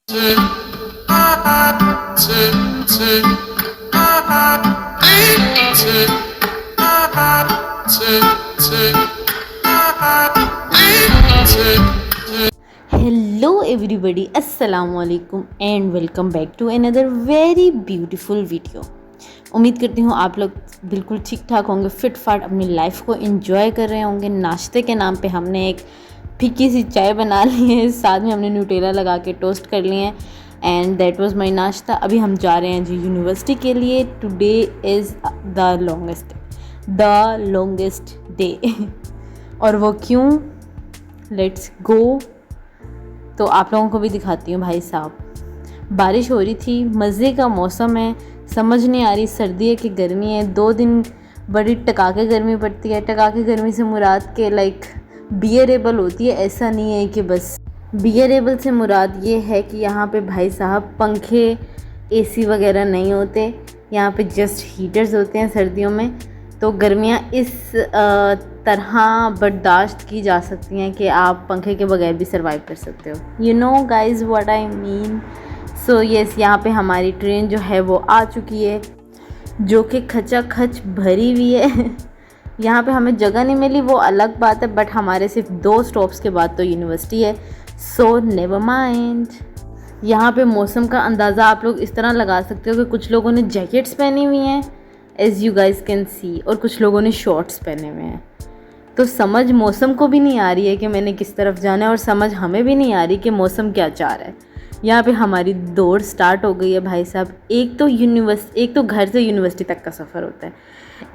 Hello everybody, अस्सलाम वालेकुम and welcome back to another very beautiful video. उम्मीद करती हूँ आप लोग बिल्कुल ठीक ठाक होंगे, फिट फाट अपनी लाइफ को एंजॉय कर रहे होंगे। नाश्ते के नाम पे हमने एक फीकी सी चाय बना ली है, साथ में हमने न्यूटेला लगा के टोस्ट कर लिए हैं एंड दैट वाज माय नाश्ता। अभी हम जा रहे हैं जी यूनिवर्सिटी के लिए। Today is the longest day और वो क्यों, लेट्स गो। तो आप लोगों को भी दिखाती हूँ। भाई साहब, बारिश हो रही थी, मज़े का मौसम है, समझ नहीं आ रही सर्दी है कि गर्मी है। 2 दिन बड़ी टकाके गर्मी पड़ती है। टकाके गर्मी से मुराद के लाइक बियरेबल होती है, ऐसा नहीं है कि बस बियरेबल से मुराद ये है कि यहाँ पे भाई साहब पंखे एसी वगैरह नहीं होते, यहाँ पे जस्ट हीटर्स होते हैं सर्दियों में। तो गर्मियाँ इस तरह बर्दाश्त की जा सकती हैं कि आप पंखे के बगैर भी सर्वाइव कर सकते हो। You know guys what I mean. So yes, यहाँ पे हमारी ट्रेन जो है वो आ चुकी है, जो कि खचाखच भरी हुई है। यहाँ पे हमें जगह नहीं मिली वो अलग बात है, बट हमारे सिर्फ 2 स्टॉप्स के बाद तो यूनिवर्सिटी है, सो नेवर माइंड। यहाँ पे मौसम का अंदाज़ा आप लोग इस तरह लगा सकते हो कि कुछ लोगों ने जैकेट्स पहनी हुई हैं as you guys can see, और कुछ लोगों ने शॉर्ट्स पहने हुए हैं। तो समझ मौसम को भी नहीं आ रही है कि मैंने किस तरफ जाना है, और समझ हमें भी नहीं आ रही कि मौसम क्या चाह रहा है। यहाँ पे हमारी दौड़ स्टार्ट हो गई है भाई साहब। एक तो घर से यूनिवर्सिटी तक का सफ़र होता है,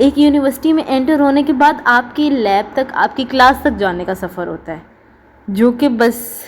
एक यूनिवर्सिटी में एंटर होने के बाद आपकी लैब तक, आपकी क्लास तक जाने का सफ़र होता है, जो कि बस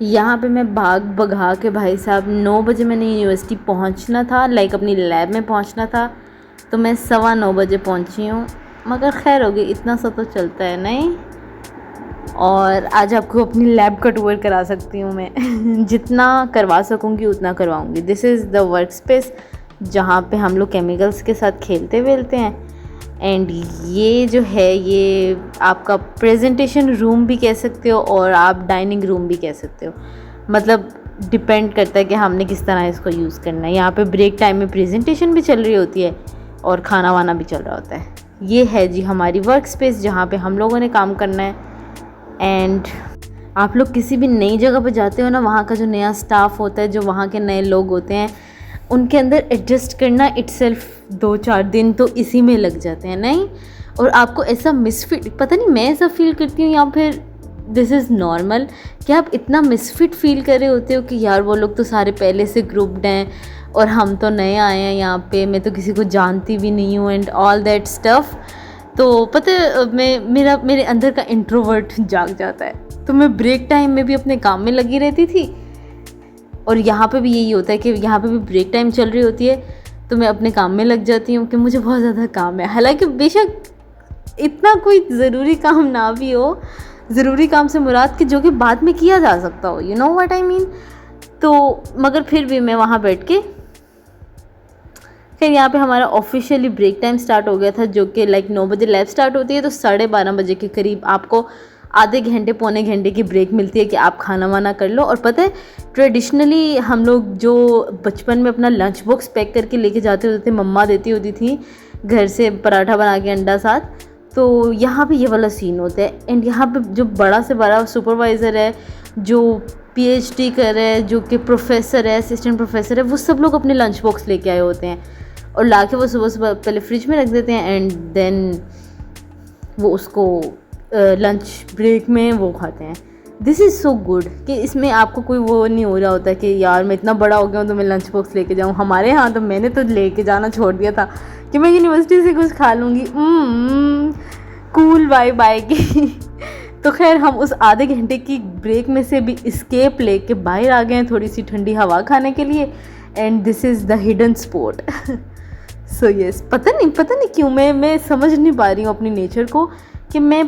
यहाँ पे मैं भाग भगा के भाई साहब 9 बजे मैंने यूनिवर्सिटी पहुँचना था, लाइक अपनी लैब में पहुँचना था, तो मैं 9:15 बजे पहुँची हूँ। मगर खैर हो गई, इतना सा तो चलता है नहीं। और आज आपको अपनी लैब का टूर करा सकती हूँ मैं। जितना करवा सकूँगी उतना करवाऊँगी। This is the work space जहाँ पे हम लोग केमिकल्स के साथ खेलते वेलते हैं। एंड ये जो है, ये आपका प्रेजेंटेशन रूम भी कह सकते हो और आप डाइनिंग रूम भी कह सकते हो। मतलब डिपेंड करता है कि हमने किस तरह इसको यूज़ करना है। यहाँ पे ब्रेक टाइम में प्रेजेंटेशन भी चल रही होती है और खाना वाना भी चल रहा होता है। ये है जी हमारी वर्क स्पेस जहाँ पे हम लोगों ने काम करना है। एंड आप लोग किसी भी नई जगह पे जाते हो ना, वहाँ का जो नया स्टाफ होता है, जो वहाँ के नए लोग होते हैं, उनके अंदर एडजस्ट करना इटसेल्फ 2-4 दिन तो इसी में लग जाते हैं नहीं। और आपको ऐसा मिसफिट, पता नहीं मैं ऐसा फील करती हूँ या फिर दिस इज़ नॉर्मल, कि आप इतना मिसफिट फील कर रहे होते हो कि यार वो लोग तो सारे पहले से ग्रुप्ड हैं और हम तो नए आए हैं यहाँ पे, मैं तो किसी को जानती भी नहीं हूँ एंड ऑल दैट स्टफ़। तो पता है मेरे अंदर का इंट्रोवर्ट जाग जाता है। तो मैं ब्रेक टाइम में भी अपने काम में लगी रहती थी, और यहाँ पे भी यही होता है कि यहाँ पे भी ब्रेक टाइम चल रही होती है तो मैं अपने काम में लग जाती हूँ कि मुझे बहुत ज़्यादा काम है। हालांकि बेशक इतना कोई ज़रूरी काम ना भी हो, ज़रूरी काम से मुराद कि जो कि बाद में किया जा सकता हो, you know what I mean. तो मगर फिर भी मैं वहाँ बैठ के, फिर यहाँ पे हमारा ऑफिशियली ब्रेक टाइम स्टार्ट हो गया था, जो कि लाइक 9 बजे लैब स्टार्ट होती है, तो 12:30 बजे के करीब आपको आधे घंटे पौने घंटे की ब्रेक मिलती है कि आप खाना वाना कर लो। और पता है ट्रेडिशनली हम लोग जो बचपन में अपना लंच बॉक्स पैक करके लेके जाते होते थे, मम्मा देती होती थी घर से पराठा बना के अंडा साथ, तो यहाँ पे ये वाला सीन होता है। एंड यहाँ पे जो बड़ा से बड़ा सुपरवाइज़र है, जो पीएचडी कर रहा है, जो कि प्रोफेसर है, असिस्टेंट प्रोफेसर है, वो सब लोग अपने लंच बॉक्स लेके आए होते हैं। और लाके वो सुबह सुबह पहले फ्रिज में रख देते हैं एंड देन वो उसको लंच ब्रेक में वो खाते हैं। दिस इज़ सो गुड कि इसमें आपको कोई वो नहीं हो रहा होता कि यार मैं इतना बड़ा हो गया हूँ तो मैं लंच बॉक्स लेके जाऊँ। हमारे यहाँ तो मैंने तो लेके जाना छोड़ दिया था कि मैं यूनिवर्सिटी से कुछ खा लूँगी। कूल वाइब आएगी। तो खैर हम उस आधे घंटे की ब्रेक में से भी एस्केप लेके बाहर आ गए हैं थोड़ी सी ठंडी हवा खाने के लिए and this is the hidden spot. So yes, पता नहीं क्यों मैं समझ नहीं पा रही हूँ अपनी नेचर को कि मैं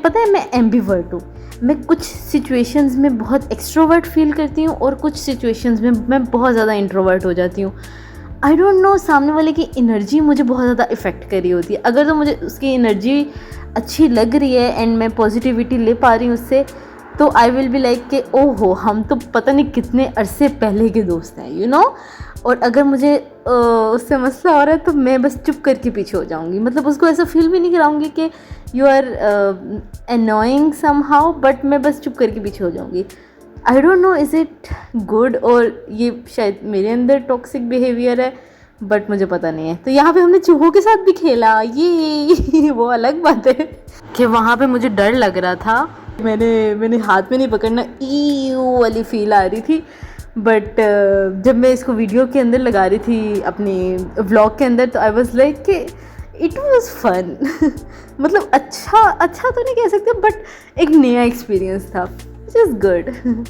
एम्बीवर्ट हूँ। मैं कुछ सिचुएशंस में बहुत एक्सट्रोवर्ट फील करती हूँ और कुछ सिचुएशंस में मैं बहुत ज़्यादा इंट्रोवर्ट हो जाती हूँ। आई डोंट नो, सामने वाले की एनर्जी मुझे बहुत ज़्यादा इफ़ेक्ट कर रही होती है। अगर तो मुझे उसकी एनर्जी अच्छी लग रही है एंड मैं पॉजिटिविटी ले पा रही हूँ उससे, तो आई विल बी लाइक कि ओहो हम तो पता नहीं कितने अरसे पहले के दोस्त हैं, यू नो। और अगर मुझे उससे मसला हो रहा है तो मैं बस चुप करके पीछे हो जाऊँगी। मतलब उसको ऐसा फील भी नहीं कराऊँगी कि you are annoying somehow, but मैं बस चुप करके पीछे हो जाऊँगी। I don't know is it good और ये शायद मेरे अंदर टॉक्सिक बिहेवियर है, बट मुझे पता नहीं है। तो यहाँ पे हमने चूहों के साथ भी खेला, ये वो अलग बात है कि वहाँ पे मुझे डर लग रहा था। मैंने हाथ में नहीं पकड़ना, ईयू वाली फील आ रही थी। बट जब मैं इसको वीडियो के अंदर लगा रही थी अपनी व्लॉग के अंदर, तो आई वाज लाइक कि इट वाज फन। मतलब अच्छा तो नहीं कह सकते, बट एक नया एक्सपीरियंस था, विच इज़ गुड।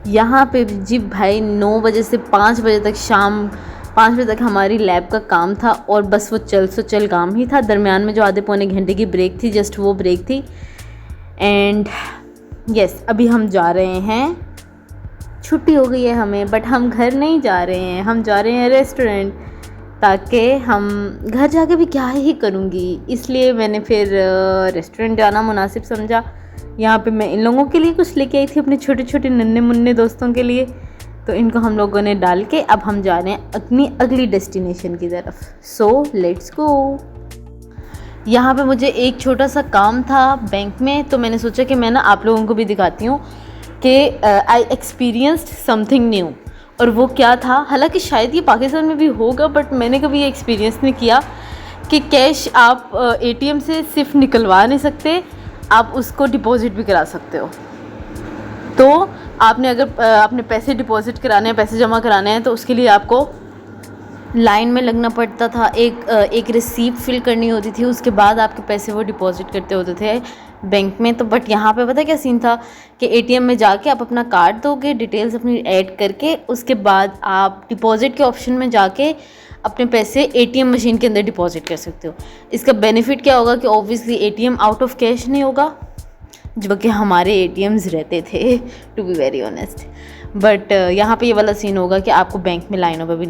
यहाँ पे जी भाई 9 बजे से 5 बजे तक, शाम 5 बजे तक हमारी लैब का काम था और बस वो चल काम ही था। दरमियान में जो आधे पौने घंटे की ब्रेक थी, जस्ट वो ब्रेक थी। एंड यस, अभी हम जा रहे हैं, छुट्टी हो गई है हमें, बट हम घर नहीं जा रहे हैं, हम जा रहे हैं रेस्टोरेंट, ताकि हम घर जाके भी क्या ही करूँगी, इसलिए मैंने फिर रेस्टोरेंट जाना मुनासिब समझा। यहाँ पे मैं इन लोगों के लिए कुछ लेके आई थी, अपने छोटे छोटे नन्हे मुन्ने दोस्तों के लिए, तो इनको हम लोगों ने डाल के अब हम जा रहे हैं अपनी अगली डेस्टिनेशन की तरफ। So let's go. यहाँ पे मुझे एक छोटा सा काम था बैंक में, तो मैंने सोचा कि मैं ना आप लोगों को भी दिखाती हूँ कि आई एक्सपीरियंस्ड समथिंग न्यू। और वो क्या था, हालांकि शायद ये पाकिस्तान में भी होगा, बट मैंने कभी ये एक्सपीरियंस नहीं किया कि कैश आप एटीएम से सिर्फ निकलवा नहीं सकते, आप उसको डिपॉज़िट भी करा सकते हो। तो आपने अगर अपने पैसे डिपॉज़िट कराने हैं, पैसे जमा कराने हैं, तो उसके लिए आपको लाइन में लगना पड़ता था, एक रिसीप्ट फिल करनी होती थी, उसके बाद आपके पैसे वो डिपॉज़िट करते होते थे बैंक में। तो बट यहाँ पे पता क्या सीन था कि एटीएम में जाके आप अपना कार्ड दोगे, डिटेल्स अपनी ऐड करके, उसके बाद आप डिपॉज़िट के ऑप्शन में जाके अपने पैसे एटीएम मशीन के अंदर डिपॉज़िट कर सकते हो। इसका बेनिफिट क्या होगा कि obviously ATM out of cash नहीं होगा, जबकि हमारे एटीएम्स रहते थे, to be very honest. But यहाँ पे ये वाला सीन होगा कि आपको बैंक में लाइनों पे भी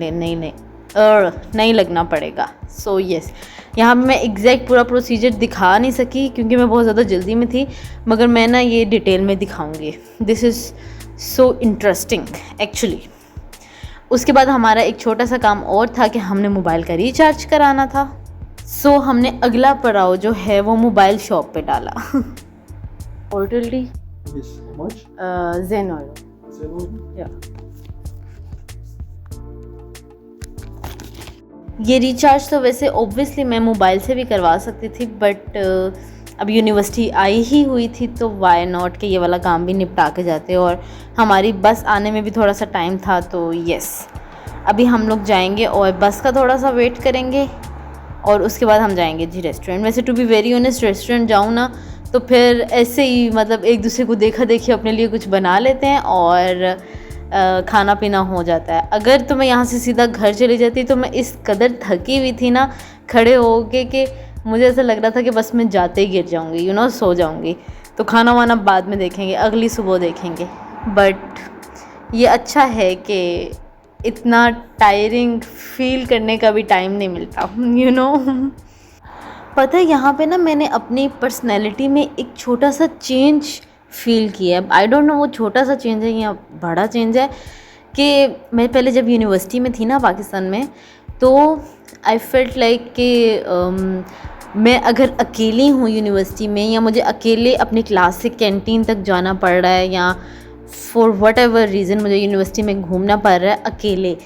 नहीं लगना पड़ेगा। सो यस, यहाँ पे मैं एग्जैक्ट पूरा प्रोसीजर दिखा नहीं सकी क्योंकि मैं बहुत ज़्यादा जल्दी में थी, मगर मैं ना ये डिटेल में दिखाऊंगी। This is so interesting actually. उसके बाद हमारा एक छोटा सा काम और था कि हमने मोबाइल का रिचार्ज कराना था। सो हमने अगला पड़ाव जो है वो मोबाइल शॉप पे डाला। ऑर्डरली ज़ेन ये रिचार्ज तो वैसे ऑब्वियसली मैं मोबाइल से भी करवा सकती थी, बट अब यूनिवर्सिटी आई ही हुई थी तो वाई नॉट कि ये वाला काम भी निपटा के जाते, और हमारी बस आने में भी थोड़ा सा टाइम था। तो यस, अभी हम लोग जाएंगे और बस का थोड़ा सा वेट करेंगे और उसके बाद हम जाएंगे जी रेस्टोरेंट। वैसे to be very honest, restaurant जाऊँ ना तो फिर ऐसे ही मतलब एक दूसरे को देखा देखी अपने लिए कुछ बना लेते हैं और खाना पीना हो जाता है। अगर तो मैं यहाँ से सीधा घर चली जाती तो मैं इस कदर थकी हुई थी ना खड़े हो के कि मुझे ऐसा लग रहा था कि बस मैं जाते ही गिर जाऊँगी, यू नो, सो जाऊँगी। तो खाना वाना बाद में देखेंगे, अगली सुबह देखेंगे। बट ये अच्छा है कि इतना टायरिंग फील करने का भी टाइम नहीं मिलता, यू नो। पता है यहाँ पे ना मैंने अपनी पर्सनैलिटी में एक छोटा सा चेंज फील किया है। आई डोंट नो वो छोटा सा चेंज है या बड़ा चेंज है कि मैं पहले जब यूनिवर्सिटी में थी ना पाकिस्तान में, तो आई फेल्ट लाइक कि मैं अगर अकेली हूँ यूनिवर्सिटी में, या मुझे अकेले अपनी क्लास से कैंटीन तक जाना पड़ रहा है, या फॉर वट एवर रीज़न मुझे यूनिवर्सिटी में घूमना पड़ रहा है अकेले,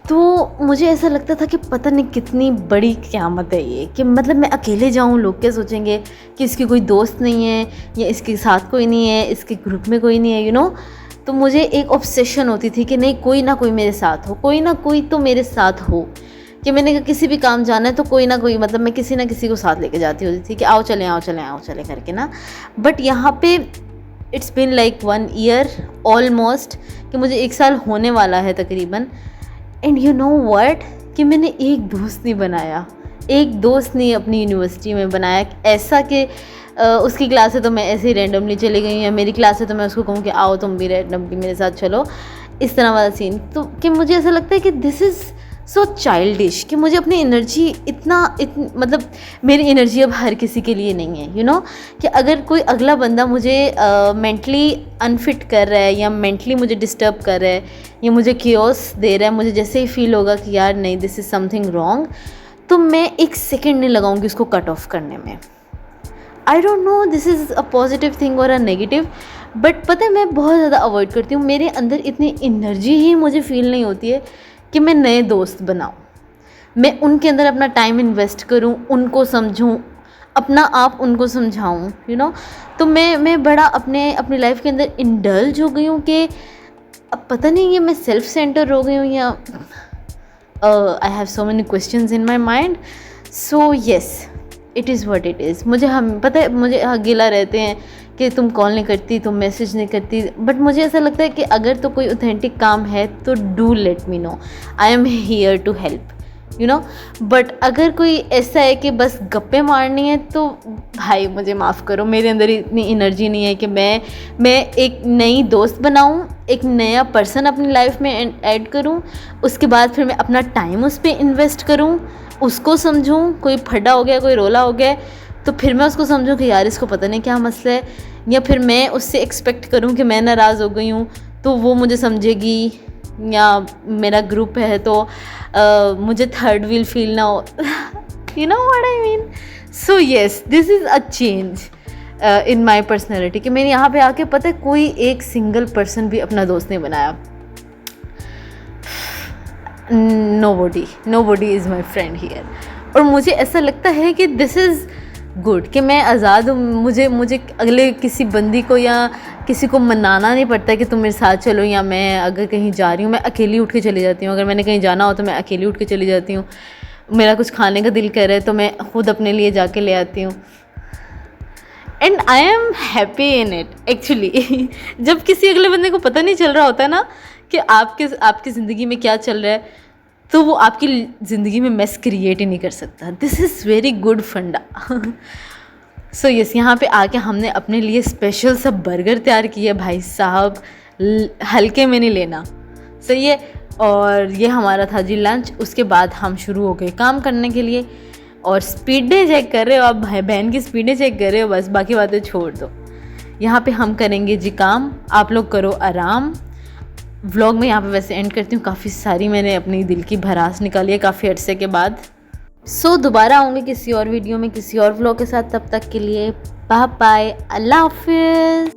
तो मुझे ऐसा लगता था कि पता नहीं कितनी बड़ी क़यामत है ये, कि मतलब मैं अकेले जाऊँ, लोग क्या सोचेंगे कि इसकी कोई दोस्त नहीं है या इसके साथ कोई नहीं है, इसके ग्रुप में कोई नहीं है, यू नो। तो मुझे एक ऑब्सेशन होती थी कि नहीं, कोई ना कोई मेरे साथ हो, कोई ना कोई तो मेरे साथ हो, कि मैंने कहा किसी भी काम जाना है तो कोई ना कोई, मतलब मैं किसी ना किसी को साथ लेके जाती होती थी कि आओ चलें आओ चलें आओ चलें करके ना। बट यहाँ पे it's been like 1 year almost, कि मुझे 1 साल होने वाला है तकरीबन। एंड यू नो व्हाट, कि मैंने एक दोस्त नहीं बनाया, एक दोस्त नहीं अपनी यूनिवर्सिटी में बनाया ऐसा कि उसकी क्लास है तो मैं ऐसे ही रैंडमली चली गई, या मेरी क्लास है तो मैं उसको कहूँ कि आओ तुम भी रैंडमली मेरे साथ चलो, इस तरह वाला सीन। तो कि मुझे ऐसा लगता है कि दिस इज़ सो चाइल्डिश, कि मुझे अपनी एनर्जी मतलब मेरी एनर्जी अब हर किसी के लिए नहीं है, यू नो। कि अगर कोई अगला बंदा मुझे मेंटली अनफिट कर रहा है या मेंटली मुझे डिस्टर्ब कर रहा है या मुझे क्योस दे रहा है, मुझे जैसे ही फील होगा कि यार नहीं दिस इज़ समथिंग रॉन्ग, तो मैं 1 सेकेंड नहीं लगाऊंगी उसको कट ऑफ करने में। आई don't no this is a positive thing और अ नेगेटिव, बट पता है मैं बहुत ज़्यादा अवॉइड करती हूँ। मेरे अंदर इतनी एनर्जी ही मुझे फील नहीं होती है कि मैं नए दोस्त बनाऊँ, मैं उनके अंदर अपना टाइम इन्वेस्ट करूँ, उनको समझूँ, अपना आप उनको समझाऊँ, यू नो। तो मैं बड़ा अपनी लाइफ के अंदर इंडल्ज हो गई हूँ कि अब पता नहीं ये मैं सेल्फ सेंटर हो गई हूँ या I have so many questions in my mind. So yes, it is what it is. मुझे हम पता है, मुझे गिला रहते हैं कि तुम कॉल नहीं करती, तुम मैसेज नहीं करती, बट मुझे ऐसा लगता है कि अगर तो कोई ऑथेंटिक काम है तो do let me know, I am here to help, you know. But अगर कोई ऐसा है कि बस गप्पे मारनी है तो भाई मुझे माफ़ करो, मेरे अंदर इतनी एनर्जी नहीं है कि मैं एक नई दोस्त बनाऊँ, एक नया पर्सन अपनी लाइफ में ऐड करूँ, उसके बाद फिर मैं अपना टाइम उस पर इन्वेस्ट करूँ, उसको समझूँ। कोई फटा हो गया, कोई रोला हो गया, तो फिर मैं उसको समझूं कि यार इसको पता नहीं क्या मसला है, या फिर मैं उससे एक्सपेक्ट करूं कि मैं नाराज़ हो गई हूँ तो वो मुझे समझेगी, या मेरा ग्रुप है तो मुझे थर्ड व्हील फील ना हो, you know what I mean. So yes, this is a change in my personality, कि मैंने यहाँ पे आके पता है कोई एक सिंगल पर्सन भी अपना दोस्त नहीं बनाया। nobody is my friend here। और मुझे ऐसा लगता है कि दिस इज़ गुड, कि मैं आज़ाद हूँ, मुझे अगले किसी बंदी को या किसी को मनाना नहीं पड़ता कि तुम मेरे साथ चलो, या मैं अगर कहीं जा रही हूँ मैं अकेली उठ के चली जाती हूँ, अगर मैंने कहीं जाना हो तो मैं अकेली उठ के चली जाती हूँ, मेरा कुछ खाने का दिल कर रहा है तो मैं खुद अपने लिए जाके ले आती हूँ, and I am happy in it actually. जब किसी अगले बंदे को पता नहीं चल रहा होता ना कि आपकी ज़िंदगी में क्या चल रहा है, तो वो आपकी ज़िंदगी में मेस क्रिएट ही नहीं कर सकता। दिस इज़ वेरी गुड फंडा। सो यस, यहाँ पे आके हमने अपने लिए स्पेशल सा बर्गर तैयार किया भाई साहब, हल्के में नहीं लेना, सही है। और ये हमारा था जी लंच। उसके बाद हम शुरू हो गए काम करने के लिए, और स्पीडें चेक कर रहे हो आप, भाई बहन की स्पीडें चेक कर रहे हो, बस बाकी बातें छोड़ दो। यहाँ पे हम करेंगे जी काम, आप लोग करो आराम। व्लॉग में यहाँ पे वैसे एंड करती हूँ, काफ़ी सारी मैंने अपनी दिल की भड़ास निकाली है काफ़ी अरसे के बाद। सो दोबारा आऊँगी किसी और वीडियो में किसी और व्लॉग के साथ, तब तक के लिए बाय बाय, अल्लाह हाफिज़।